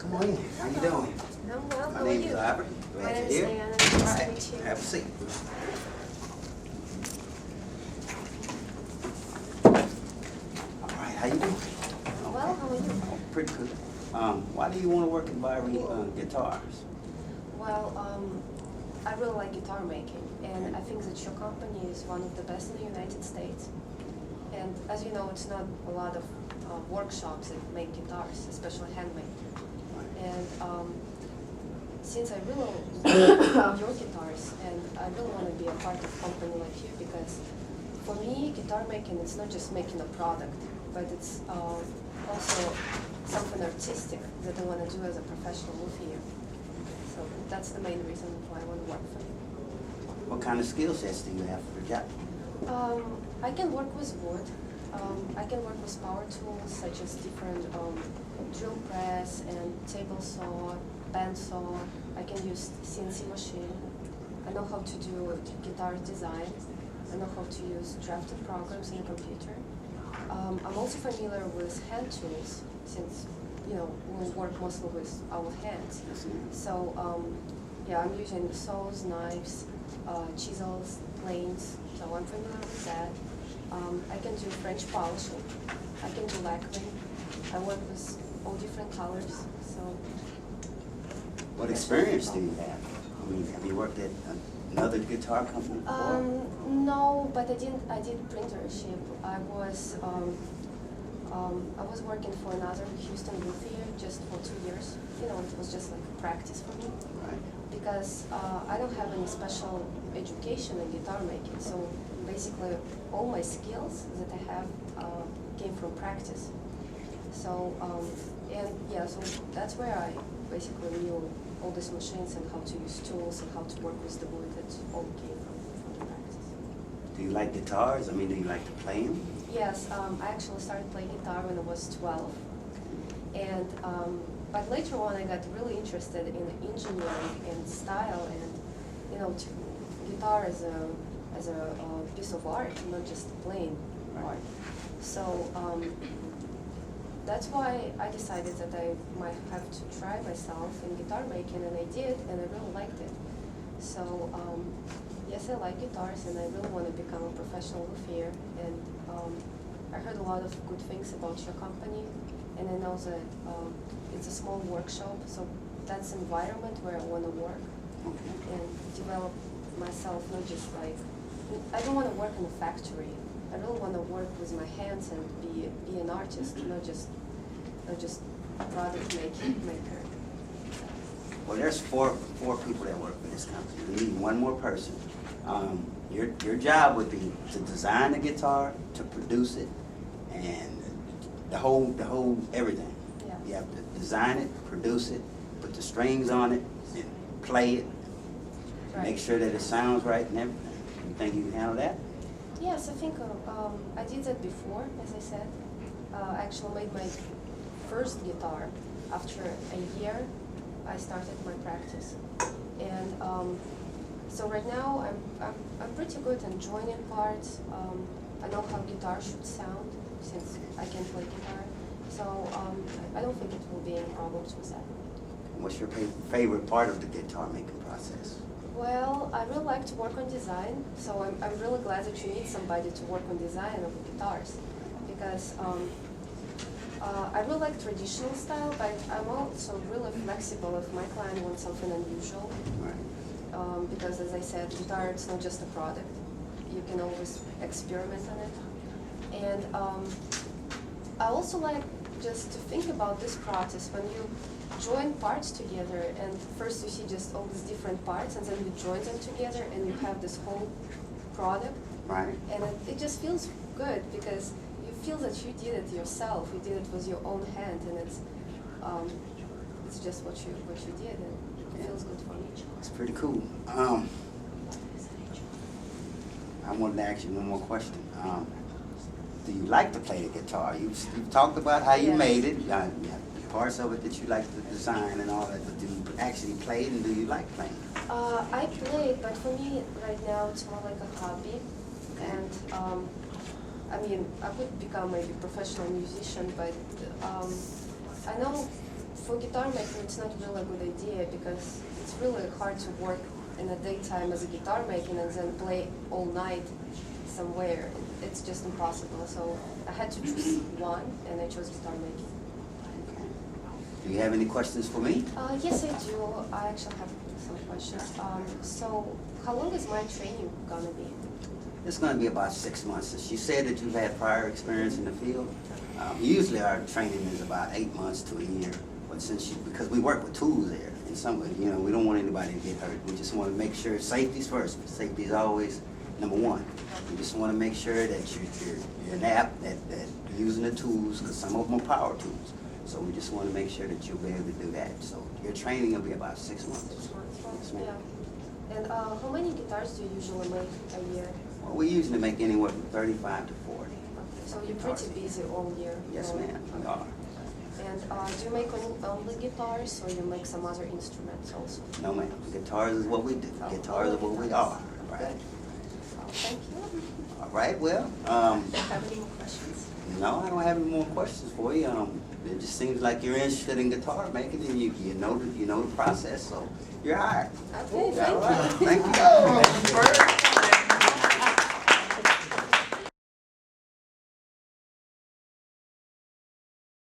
Come on in. How you doing? I'm well. My How are name you? is Ivory. My Glad name you're is here. Diana. All Nice to right. meet you. Have a seat. All right. How you doing? Well, how are you? Oh, pretty good. Why do you want to work in Viree guitars? Well, I really like guitar making, and I think that your company is one of the best in the United States. And as you know, it's not a lot of workshops that make guitars, especially handmade. And since I really love your guitars, and I really want to be a part of a company like you, because for me, guitar making, it's not just making a product, but it's also something artistic that I want to do as a professional luthier. So that's the main reason why I want to work for you. What kind of skill sets do you have for the job? I can work with wood. I can work with power tools such as different drill press and table saw, band saw. I can use CNC machine. I know how to do guitar design. I know how to use drafted programs in the computer. I'm also familiar with hand tools since we work mostly with our hands. So yeah, I'm using saws, knives, chisels, planes. So I'm familiar with that. I can do French polishing. I can do lacquering. I work with all different colors. So. What experience do you have? I mean, have you worked at another guitar company before? No, but I did printership. I was working for another Houston luthier just for 2 years. It was just like practice for me. Right. Because I don't have any special education in guitar making. So basically, all my skills that I have came from practice. So so that's where I basically knew all these machines and how to use tools and how to work with the wood. That all came from the practice. Do you like guitars? I mean, do you like to play them? Yes, I actually started playing guitar when I was 12, and but later on I got really interested in engineering and style, and guitar as a piece of art, not just plain art. So that's why I decided that I might have to try myself in guitar making, and I did, and I really liked it. So yes, I like guitars, and I really want to become a professional luthier. And I heard a lot of good things about your company, and I know that it's a small workshop, so that's an environment where I want to work and develop myself, not just like, I don't want to work in a factory. I really want to work with my hands and be an artist, not just product maker. Well, there's four people that work for this company. We need one more person. Your job would be to design the guitar, to produce it, and the whole everything. Yeah. You have to design it, produce it, put the strings on it, and play it, Right. make sure that it sounds right and everything. You think you can handle that? Yes, I think I did that before, as I said. I actually made my first guitar after a year. I started my practice, and so right now I'm pretty good in joining parts. I know how guitar should sound since I can play guitar. So I don't think it will be any problems with that. What's your favorite part of the guitar making process? Well, I really like to work on design, so I'm really glad that you need somebody to work on design of guitars, because I really like traditional style, but I'm also really flexible if my client wants something unusual. Right. Because as I said, guitar, it's not just a product. You can always experiment on it. And I also like just to think about this process when you join parts together, and first you see just all these different parts, and then you join them together and you have this whole product. Right. And it just feels good because you feel that you did it yourself. You did it with your own hand, and it's just what you did, and it feels good for me. It's pretty cool. I wanted to ask you one more question. Do you like to play the guitar? You've talked about how you made it. You have parts of it that you like to design and all that, but do you actually play it, and do you like playing? I play, but for me right now it's more like a hobby. And I mean, I could become maybe a professional musician, but I know For guitar making, it's not really a good idea because it's really hard to work in the daytime as a guitar making and then play all night somewhere. It's just impossible. So I had to choose one, and I chose guitar making. Okay. Do you have any questions for me? Yes, I do. I actually have some questions. So how long is my training gonna be? It's going to be about 6 months. She said that you've had prior experience in the field. Usually our training is about 8 months to a year, but because we work with tools there, in some way, we don't want anybody to get hurt. We just want to make sure safety's first. Safety is always number one. We just want to make sure that you're adept at using the tools, because some of them are power tools. So we just want to make sure that you'll be able to do that. So your training will be about 6 months. 6 months. Yes, ma'am. Yeah. And how many guitars do you usually make a year? Well, we usually make anywhere from 35 to 40. Okay. So you're pretty busy all year. Yes, ma'am, we are. And do you make only guitars, or you make some other instruments also? No, ma'am. Guitars is what we do. Guitars are what we are. Right. Thank you. All right. Well, Do you have any more questions? no, I don't have any more questions for you. It just seems like you're interested in guitar making, and you know the process, so you're hired. Okay, thank All right. you. Thank you.